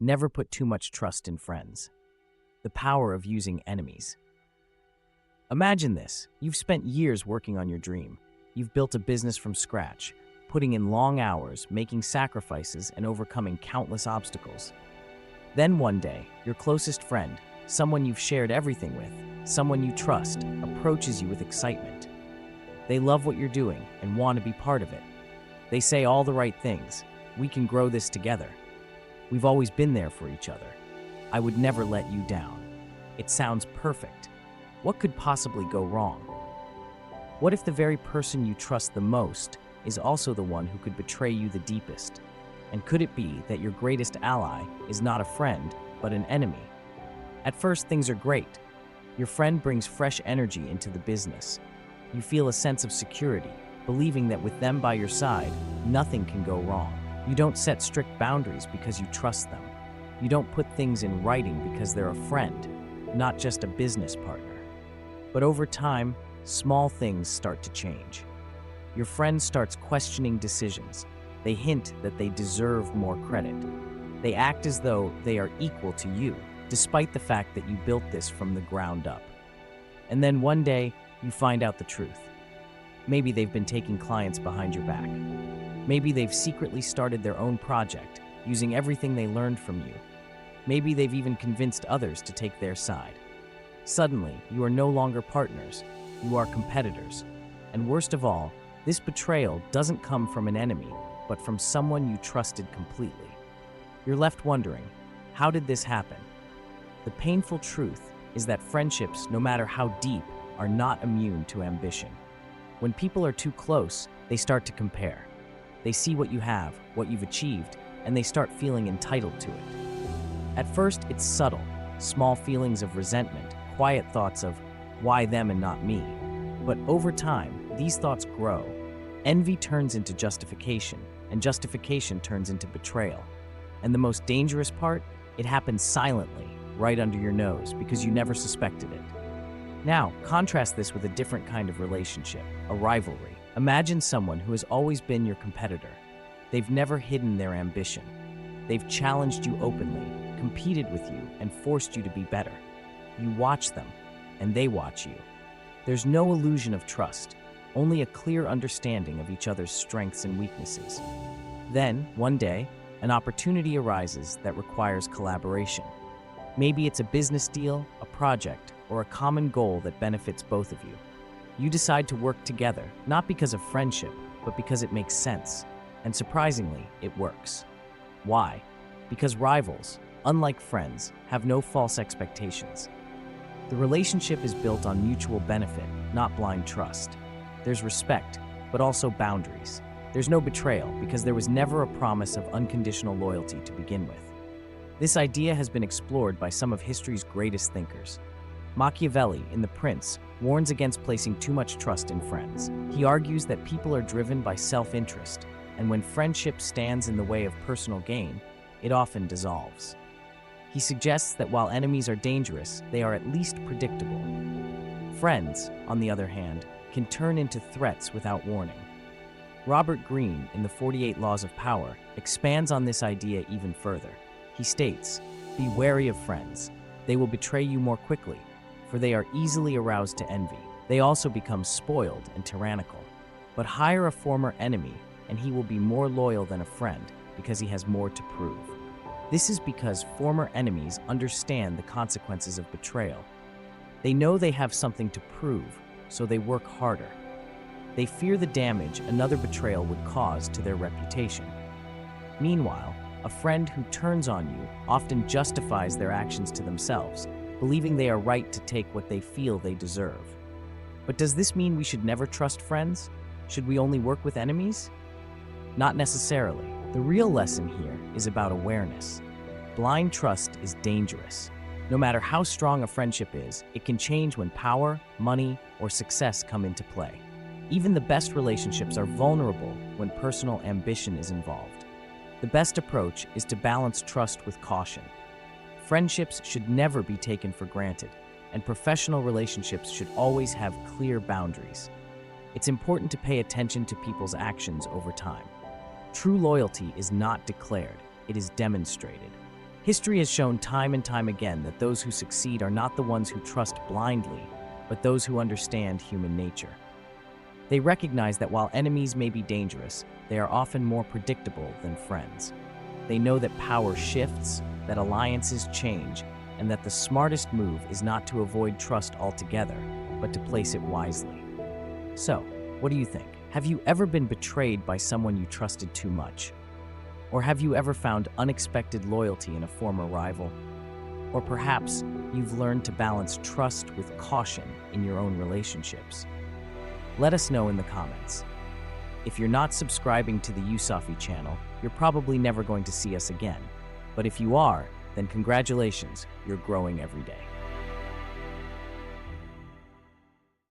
Never put too much trust in friends. The power of using enemies. Imagine this. You've spent years working on your dream. You've built a business from scratch, putting in long hours, making sacrifices, and overcoming countless obstacles. Then one day, your closest friend, someone you've shared everything with, someone you trust, approaches you with excitement. They love what you're doing and want to be part of it. They say all the right things. We can grow this together. We've always been there for each other. I would never let you down. It sounds perfect. What could possibly go wrong? What if the very person you trust the most is also the one who could betray you the deepest? And could it be that your greatest ally is not a friend, but an enemy? At first, things are great. Your friend brings fresh energy into the business. You feel a sense of security, believing that with them by your side, nothing can go wrong. You don't set strict boundaries because you trust them. You don't put things in writing because they're a friend, not just a business partner. But over time, small things start to change. Your friend starts questioning decisions. They hint that they deserve more credit. They act as though they are equal to you, despite the fact that you built this from the ground up. And then one day, you find out the truth. Maybe they've been taking clients behind your back. Maybe they've secretly started their own project, using everything they learned from you. Maybe they've even convinced others to take their side. Suddenly, you are no longer partners, you are competitors. And worst of all, this betrayal doesn't come from an enemy, but from someone you trusted completely. You're left wondering, how did this happen? The painful truth is that friendships, no matter how deep, are not immune to ambition. When people are too close, they start to compare. They see what you have, what you've achieved, and they start feeling entitled to it. At first, it's subtle, small feelings of resentment, quiet thoughts of, why them and not me? But over time, these thoughts grow. Envy turns into justification, and justification turns into betrayal. And the most dangerous part, it happens silently, right under your nose, because you never suspected it. Now, contrast this with a different kind of relationship, a rivalry. Imagine someone who has always been your competitor. They've never hidden their ambition. They've challenged you openly, competed with you, and forced you to be better. You watch them, and they watch you. There's no illusion of trust, only a clear understanding of each other's strengths and weaknesses. Then, one day, an opportunity arises that requires collaboration. Maybe it's a business deal, a project, or a common goal that benefits both of you. You decide to work together, not because of friendship, but because it makes sense. And surprisingly, it works. Why? Because rivals, unlike friends, have no false expectations. The relationship is built on mutual benefit, not blind trust. There's respect, but also boundaries. There's no betrayal, because there was never a promise of unconditional loyalty to begin with. This idea has been explored by some of history's greatest thinkers. Machiavelli, in The Prince, warns against placing too much trust in friends. He argues that people are driven by self-interest, and when friendship stands in the way of personal gain, it often dissolves. He suggests that while enemies are dangerous, they are at least predictable. Friends, on the other hand, can turn into threats without warning. Robert Greene, in The 48 Laws of Power, expands on this idea even further. He states, "Be wary of friends. They will betray you more quickly, for they are easily aroused to envy. They also become spoiled and tyrannical. But hire a former enemy, and he will be more loyal than a friend because he has more to prove." This is because former enemies understand the consequences of betrayal. They know they have something to prove, so they work harder. They fear the damage another betrayal would cause to their reputation. Meanwhile, a friend who turns on you often justifies their actions to themselves, believing they are right to take what they feel they deserve. But does this mean we should never trust friends? Should we only work with enemies? Not necessarily. The real lesson here is about awareness. Blind trust is dangerous. No matter how strong a friendship is, it can change when power, money, or success come into play. Even the best relationships are vulnerable when personal ambition is involved. The best approach is to balance trust with caution. Friendships should never be taken for granted, and professional relationships should always have clear boundaries. It's important to pay attention to people's actions over time. True loyalty is not declared, it is demonstrated. History has shown time and time again that those who succeed are not the ones who trust blindly, but those who understand human nature. They recognize that while enemies may be dangerous, they are often more predictable than friends. They know that power shifts, that alliances change, and that the smartest move is not to avoid trust altogether, but to place it wisely. So, what do you think? Have you ever been betrayed by someone you trusted too much? Or have you ever found unexpected loyalty in a former rival? Or perhaps you've learned to balance trust with caution in your own relationships? Let us know in the comments. If you're not subscribing to the Yusafi channel, you're probably never going to see us again. But if you are, then congratulations, you're growing every day.